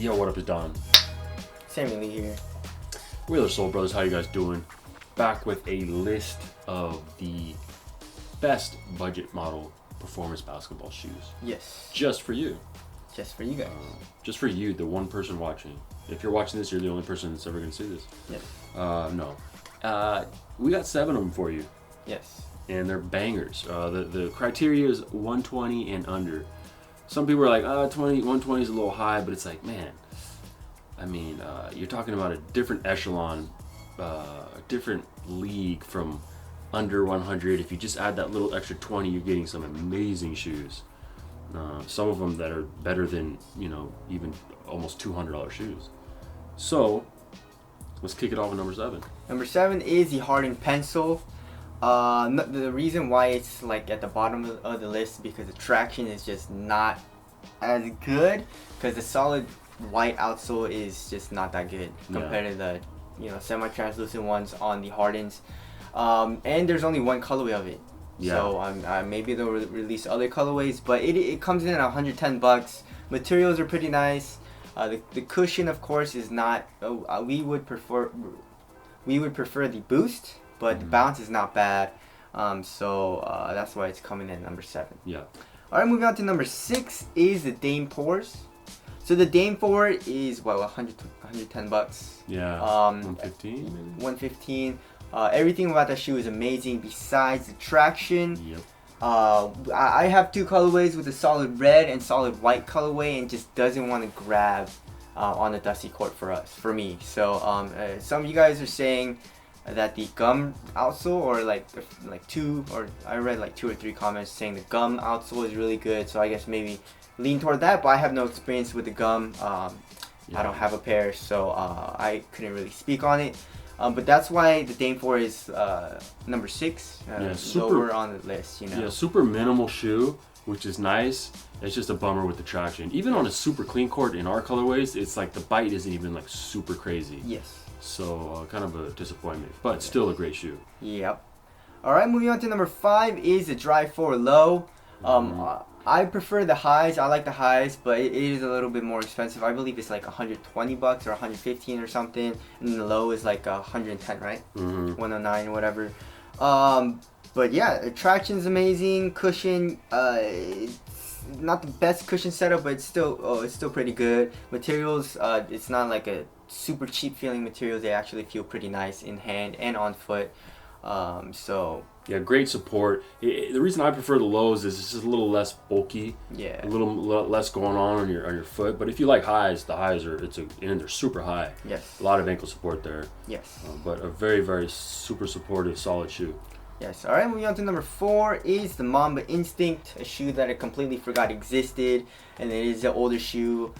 Yo, what up, is Don? Sammy Lee here. We're the Soul Brothers. How you guys doing? Back with a list of the best budget model performance basketball shoes. Yes. Just for you. Just for you guys. Just for you, the one person watching. If you're watching this, you're the only person that's ever going to see this. Yes. No. We got 7 of them for you. Yes. And they're bangers. The criteria is 120 and under. Some people are like, 120 is a little high, but it's like, man, I mean, you're talking about a different echelon, a different league from under 100. If you just add that little extra 20, you're getting some amazing shoes. Some of them that are better than, even almost $200 shoes. So, let's kick it off with number 7. Number 7 is the Harden Pencil. The reason why it's like at the bottom of the list is because the traction is just not as good, because the solid white outsole is just not that good compared to the semi-translucent ones on the Hardens. And there's only one colorway of it. Yeah. So maybe they'll release other colorways, but it comes in at $110. Materials are pretty nice. The cushion, of course, is not. We would prefer the Boost, but the bounce is not bad. So that's why it's coming in at number 7. Yeah. All right, moving on to number 6 is the Dame 4s. So the Dame 4 is what, $110. Yeah. 115 maybe. 115. Everything about that shoe is amazing besides the traction. Yep. I have 2 colorways with a solid red and solid white colorway, and just doesn't want to grab on the dusty court for me. So some of you guys are saying that the gum outsole, or like 2, or I read like 2 or 3 comments saying the gum outsole is really good. So I guess maybe lean toward that, but I have no experience with the gum. I don't have a pair, so I couldn't really speak on it. But that's why the Dame 4 is number 6, lower on the list. Yeah, super minimal shoe, which is nice. It's just a bummer with the traction. Even on a super clean court in our colorways, it's like the bite isn't even like super crazy. Yes. So kind of a disappointment, but still a great shoe. Yep. All right, moving on to number 5 is the Drive 4 Low. I prefer the highs. I like the highs, but it is a little bit more expensive. I believe it's like $120 or 115 or something, and the low is like 110, right? 109 or whatever. But yeah, the traction's amazing. Cushion, it's not the best cushion setup, but it's still pretty good. Materials, it's not like a super cheap feeling materials. They actually feel pretty nice in hand and on foot. So yeah, great support. The reason I prefer the lows is it's just a little less bulky. Yeah. A little less going on your foot. But if you like highs, the highs they're super high. Yes. A lot of ankle support there. Yes. But a very, very super supportive, solid shoe. Yes. All right, moving on to number 4 is the Mamba Instinct, a shoe that I completely forgot existed, and it is an older shoe.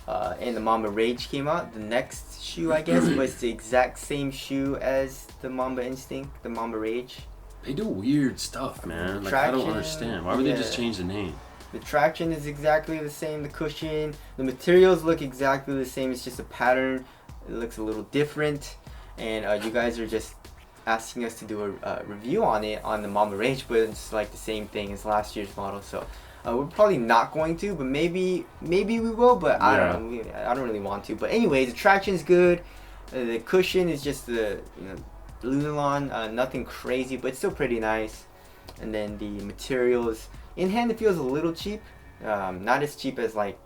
And the Mamba Rage came out, the next shoe, I guess, but it's the exact same shoe as the Mamba Instinct, the Mamba Rage. They do weird stuff, man. Like, I don't understand. Why would they just change the name? The traction is exactly the same, the cushion, the materials look exactly the same. It's just a pattern. It looks a little different. And you guys are just asking us to do a review on it on the Mamba Rage, but it's like the same thing as last year's model. So we're probably not going to, but maybe we will, but I don't know. I don't really want to. But anyways, the traction's good. The cushion is just the Lunarlon, nothing crazy, but still pretty nice. And then the materials, in hand it feels a little cheap. Not as cheap as like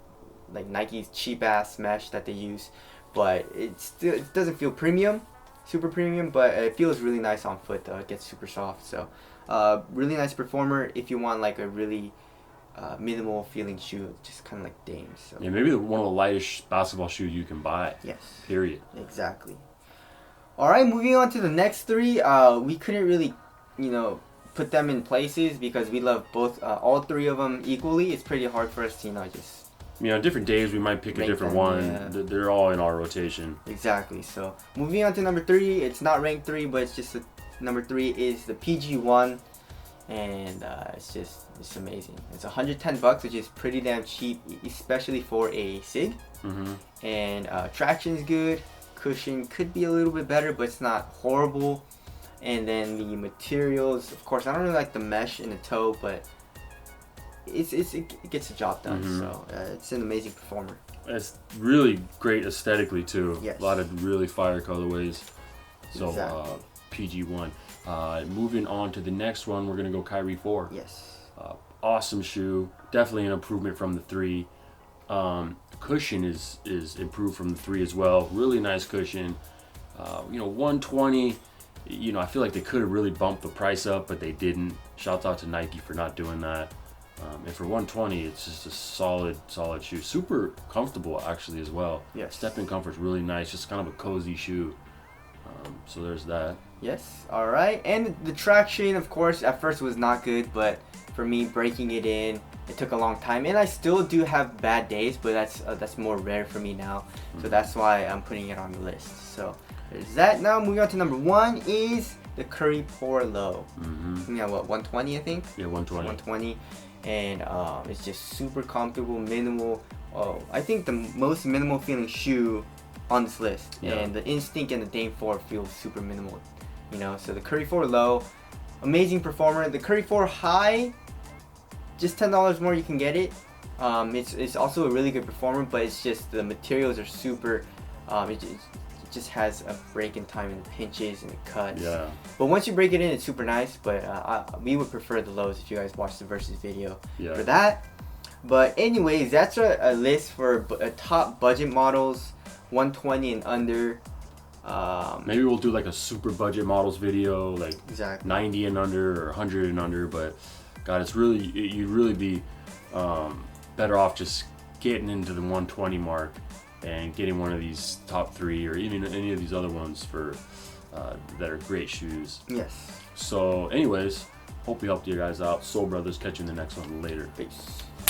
Nike's cheap ass mesh that they use, but it doesn't feel super premium, but it feels really nice on foot though. It gets super soft. So really nice performer if you want like a really minimal feeling shoe, just kind of like Dame. So yeah, maybe one of the lightest basketball shoes you can buy. Yes. Period. Exactly. All right, moving on to the next 3. We couldn't really, put them in places because we love all 3 of them equally. It's pretty hard for us to, just. Different days we might pick a different one. Yeah. They're all in our rotation. Exactly. So moving on to number 3, it's not ranked 3, but it's just number 3 is the PG1. And it's amazing. It's $110, which is pretty damn cheap, especially for a SIG. And traction is good. Cushion could be a little bit better, but it's not horrible. And then the materials, of course, I don't really like the mesh in the toe, but it gets the job done. So it's an amazing performer. it's really great aesthetically too. Yes. A lot of really fire colorways. So Exactly. PG1. Moving on to the next one, we're gonna go Kyrie 4. Yes. Awesome shoe, definitely an improvement from the 3. Cushion is improved from the 3 as well. Really nice cushion. 120. I feel like they could have really bumped the price up, but they didn't. Shouts out to Nike for not doing that. And for 120, it's just a solid shoe. Super comfortable actually as well. Yes. Step-in comfort's really nice. Just kind of a cozy shoe. So there's that. Yes. All right. And the traction, of course, at first was not good, but for me, breaking it in, it took a long time. And I still do have bad days, but that's more rare for me now. So that's why I'm putting it on the list. So there's that. Now moving on to number 1 is the Curry Pour Low. Yeah, what, 120 I think? Yeah, 120. 120. And it's just super comfortable, minimal. Oh, I think the most minimal feeling shoe on this list. Yeah. And the Instinct and the Dame 4 feel super minimal. So the Curry 4 Low, amazing performer. The Curry 4 High, just $10 more you can get it. It's also a really good performer, but it's just the materials are super. It just has a break in time in the pinches and the cuts. Yeah. But once you break it in, it's super nice. But we would prefer the lows if you guys watch the versus video for that. But anyways, that's a list for top budget models, 120 and under. Maybe we'll do like a super budget models video, like Exactly. 90 and under or 100 and under. But God, you'd really be better off just getting into the 120 mark and getting one of these top 3 or even any of these other ones for that are great shoes. Yes. So anyways, hope we helped you guys out. Soul Brothers, catch you in the next one later. Peace.